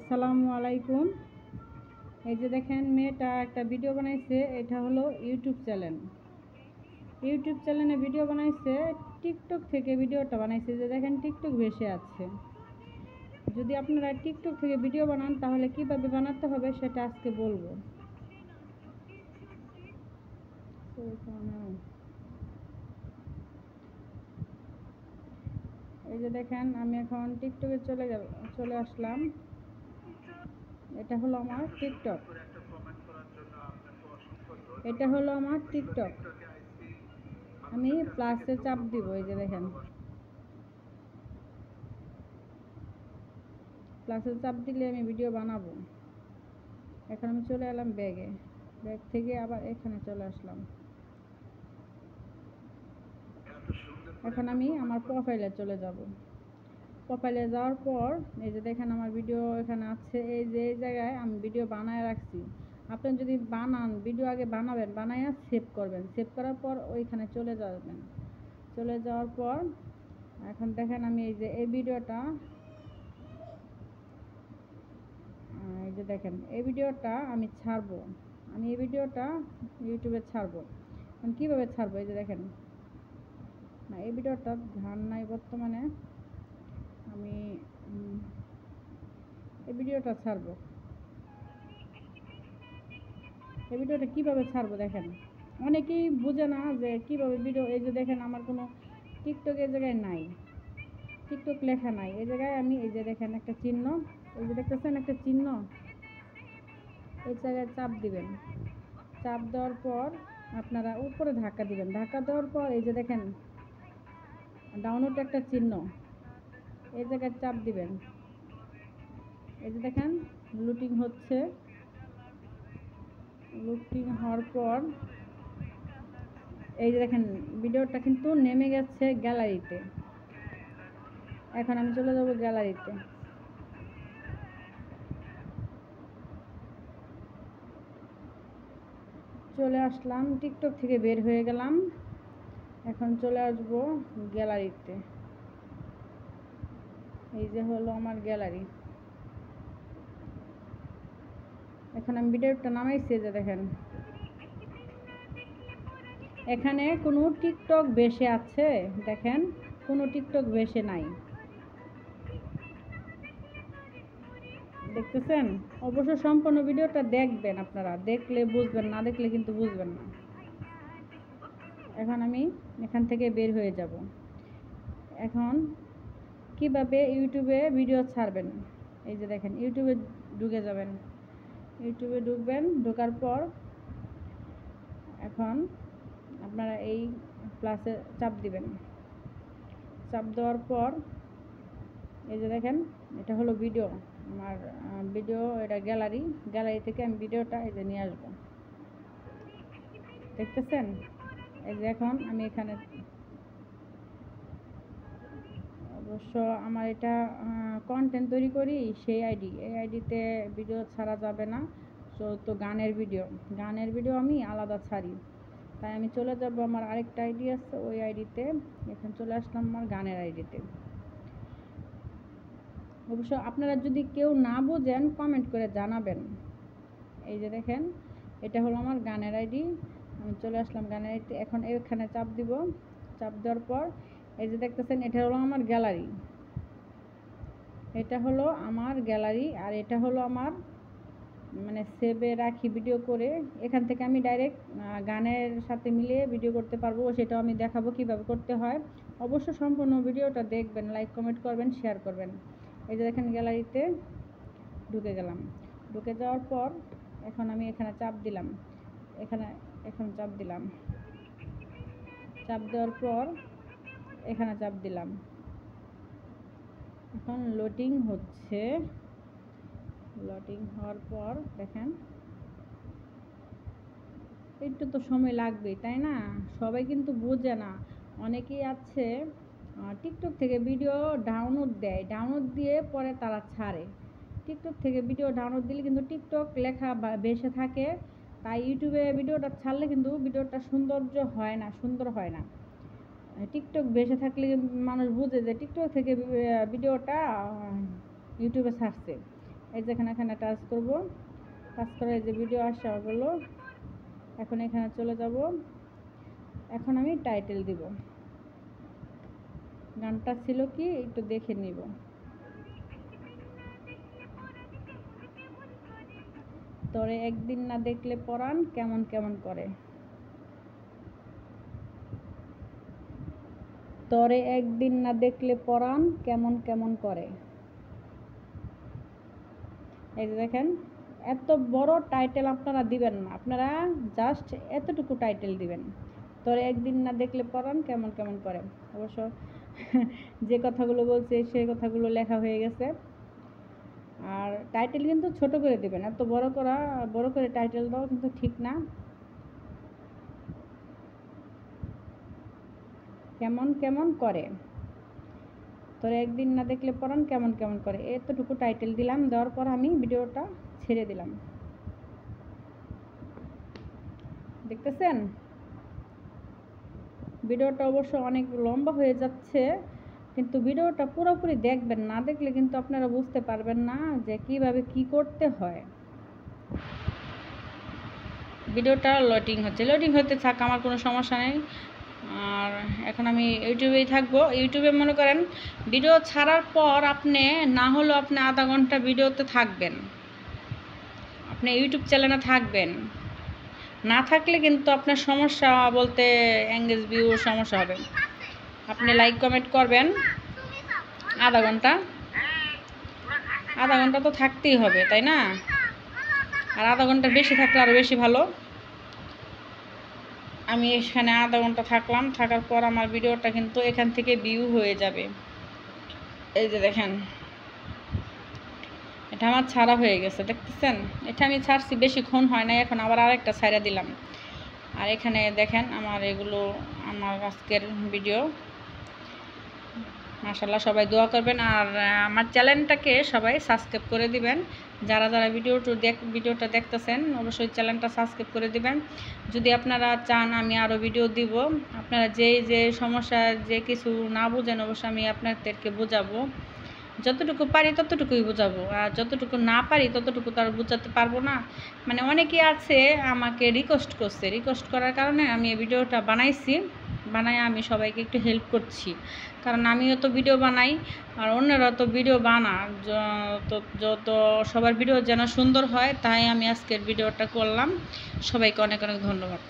আসসালামু আলাইকুম। এই যে দেখেন মেয়েটা একটা ভিডিও বানাইছে, এটা হলো ইউটিউব চ্যানেলে ভিডিও বানাইছে। টিকটক থেকে ভিডিওটা বানাইছে, যে দেখেন টিকটক ভেসে আছে। যদি আপনারা টিকটক থেকে ভিডিও বানান তাহলে কিভাবে বানাতে হবে সেটা আজকে বলবো। এই যে দেখেন আমি এখন টিকটকে চলে আসলাম। এটা হলো আমার টিকটক। আমি প্লাসে চাপ দিব। এই যে দেখেন প্লাসে চাপ দিলে আমি ভিডিও বানাবো। এখন আমি চলে এলাম ব্যাগ থেকে আবার এখানে চলে আসলাম। এখন আমি আমার প্রোফাইলে চলে যাব। প্রোফাইলে যাওয়ার পর এই যে দেখেন আমার ভিডিও এখানে আছে। এই জায়গায় আমি ভিডিও বানায় রাখছি। আপনি যদি বানান, ভিডিও আগে বানাবেন, বানাইয়া সেভ করবেন। সেভ করার পর ওইখানে চলে যাবেন। চলে যাওয়ার পর এখন দেখেন আমি এই ভিডিওটা, এই যে দেখেন এই ভিডিওটা আমি ছাড়বো। আমি এই ভিডিওটা ইউটিউবে ছাড়বো। এখন কীভাবে ছাড়বো? এই যে দেখেন না, এই ভিডিওটা ধান নাই বর্তমানে। আমি এই ভিডিওটা ছাড়বো। এই ভিডিওটা কীভাবে ছাড়বো দেখেন। অনেকেই বোঝে না যে কীভাবে ভিডিও। এই যে দেখেন আমার কোনো টিকটক এই জায়গায় নাই, টিকটক লেখা নাই এই জায়গায়। আমি এই যে দেখেন একটা চিহ্ন, এই যে দেখতেছেন একটা চিহ্ন, এই জায়গায় চাপ দিবেন। চাপ দেওয়ার পর আপনারা উপরে ধাক্কা দিবেন। ধাক্কা দেওয়ার পর এই যে দেখেন ডাউনলোড একটা চিহ্ন, এই জায়গায় চাপ দিবেন। এই যে দেখেন লুটিং হচ্ছে। লুটিং হওয়ার পর এই যে দেখেন ভিডিওটা কিন্তু নেমে গেছে গ্যালারিতে। এখন আমি চলে যাব গ্যালারিতে। চলে আসলাম, টিকটক থেকে বের হয়ে গেলাম। এখন চলে আসব গ্যালারিতে। এই যে হলো আমার গ্যালারি। এখন আমি ভিডিওটা নামাইছি। যে দেখেন এখানে কোনো টিকটক ভেসে আছে, দেখেন কোনো টিকটক ভেসে নাই, দেখতেছেন? অবশ্য সম্পূর্ণ ভিডিওটা দেখবেন, আপনারা দেখলে বুঝবেন, না দেখলে কিন্তু বুঝবেন না। এখন আমি এখান থেকে বের হয়ে যাব। এখন কিভাবে ইউটিউবে ভিডিও ছাড়বেন? এই যে দেখেন ইউটিউবে ঢুকে যাবেন। ইউটিউবে ঢুকবেন, ঢোকার পর এখন আপনারা এই প্লাসে চাপ দিবেন। চাপ দেওয়ার পর এই যে দেখেন এটা হলো ভিডিও, আমার ভিডিও, এটা গ্যালারি থেকে আমি ভিডিওটা এই যে নিয়ে আসবো। দেখতেছেন? এই যে এখন আমি এখানে, অবশ্য আমার এটা কন্টেন্ট তৈরি করি সেই আইডি, এই আইডিতে ভিডিও ছাড়া যাবে না। তো গানের ভিডিও আমি আলাদা ছাড়ি। তাই আমি চলে যাব আমার আরেকটা আইডি আছে, ওই আইডিতে। এখন চলে আসলাম আমার গানের আইডিতে। অবশ্য আপনারা যদি কেউ না বোঝেন কমেন্ট করে জানাবেন। এই যে দেখেন এটা হলো আমার গানের আইডি। আমি চলে আসলাম গানের আইডিতে। এখন এখানে চাপ দিব। চাপ দেওয়ার পর এই যে দেখতেছেন এটা হলো আমার গ্যালারি। এটা হলো আমার গ্যালারি আর এটা হলো আমার মানে সেভে রাখি ভিডিও করে। এখান থেকে আমি ডাইরেক্ট গানের সাথে মিলিয়ে ভিডিও করতে পারবো, সেটাও আমি দেখাবো কিভাবে করতে হয়। অবশ্য সম্পূর্ণ ভিডিওটা দেখবেন, লাইক কমেন্ট করবেন, শেয়ার করবেন। এই যে দেখেন গ্যালারিতে ঢুকে গেলাম। ঢুকে যাওয়ার পর এখন আমি এখানে চাপ দিলাম। এখন চাপ দিলাম। চাপ দেওয়ার পর এখানে চাপ দিলাম। এখন লোডিং হচ্ছে। লোডিং হওয়ার পর দেখেন একটু তো সময় লাগবেই, তাই না? সবাই কিন্তু বোঝে না। অনেকেই আছে টিকটক থেকে ভিডিও ডাউনলোড দেয়, ডাউনলোড দিয়ে পরে তারা ছাড়ে। টিকটক থেকে ভিডিও ডাউনলোড দিলে কিন্তু টিকটক লেখা ভেসে থাকে, তাই ইউটিউবে ভিডিওটা ছাড়লে কিন্তু ভিডিওটা সুন্দর হয় না। টিকটক ভেসে থাকলে মানুষ বুঝে যে টিকটক থেকে ভিডিওটা ইউটিউবে ছাড়ছে। এই যে এখানে টাচ করব, টাচ করে এই যে ভিডিও আসা হলো। এখন এখানে চলে যাব, এখন আমি টাইটেল দিব। গানটা ছিল কি একটু দেখে নিব। তোরে একদিন না দেখলে পরাণ কেমন কেমন করে, তোরে একদিন না দেখলে পরাণ কেমন কেমন করে। এই যে দেখেন, এত বড় টাইটেল আপনারা দিবেন না, আপনারা জাস্ট এতটুকু টাইটেল দিবেন, তোরে একদিন না দেখলে পরাণ কেমন কেমন করে। অবশ্য যে কথাগুলো বলছে সেই কথাগুলো লেখা হয়ে গেছে। আর টাইটেল কিন্তু ছোট করে দিবেন, এত বড় করে টাইটেল দাও কিন্তু ঠিক না। কেমন কেমন করে, তোরে একদিন না দেখলে পরাণ কেমন কেমন করে, এতটুকু টাইটেল দিলাম। দেওয়ার পর আমি ভিডিওটা ছেড়ে দিলাম। দেখতেছেন ভিডিওটা অবশ্য অনেক লম্বা হয়ে যাচ্ছে, কিন্তু ভিডিওটা পুরোপুরি দেখবেন, না দেখলে কিন্তু আপনারা বুঝতে পারবেন না যে কিভাবে কি করতে হয়। ভিডিওটা লোডিং হতে থাক, আমার কোনো সমস্যা নেই। আর এখন আমি ইউটিউবেই থাকবো। ইউটিউবে মনে করেন ভিডিও ছাড়ার পর আপনি না হলেও আপনি আধা ঘন্টা ভিডিওতে থাকবেন, আপনি ইউটিউব চ্যানেলে থাকবেন। না থাকলে কিন্তু আপনার সমস্যা বলতে এঙ্গেজ ভিউ সমস্যা হবে। আপনি লাইক কমেন্ট করবেন, আধা ঘন্টা তো থাকতেই হবে, তাই না? আর আধা ঘন্টার বেশি থাকলে আরও বেশি ভালো। আমি এখানে আধা ঘন্টা থাকলাম, থাকার পর আমার ভিডিওটা কিন্তু এখান থেকে ভিউ হয়ে যাবে। এই যে দেখেন, এটা আমার ছাড়া হয়ে গেছে, দেখতেছেন? এটা আমি ছাড়ছি, বেশিক্ষণ হয় না, এখন আবার আরেকটা ছাড়া দিলাম। আর এখানে দেখেন আমার এগুলো আমার আজকের ভিডিও। মাশাআল্লাহ, সবাই দোয়া করবেন। আর আমার চ্যানেলটাকে সবাই সাবস্ক্রাইব করে দিবেন। যারা ভিডিওটা দেখতেছেন অবশ্যই চ্যানেলটা সাবস্ক্রাইব করে দিবেন। যদি আপনারা চান আমি আরও ভিডিও দিব, আপনারা যে সমস্যা যে কিছু না বুঝেন অবশ্যই আমি আপনাদেরকে বোঝাবো, যতটুকু পারি ততটুকুই বোঝাবো। আর যতটুকু না পারি ততটুকু তো আর বোঝাতে পারবো না। মানে অনেকেই আছে আমাকে রিকোয়েস্ট করার কারণে আমি এই ভিডিওটা বানাই আমি সবাইকে একটু হেল্প করছি, কারণ আমিও তো ভিডিও বানাই আর অন্যরা তো ভিডিও যত সবার ভিডিও যেন সুন্দর হয়, তাই আমি আজকের ভিডিওটা করলাম। সবাইকে অনেক অনেক ধন্যবাদ।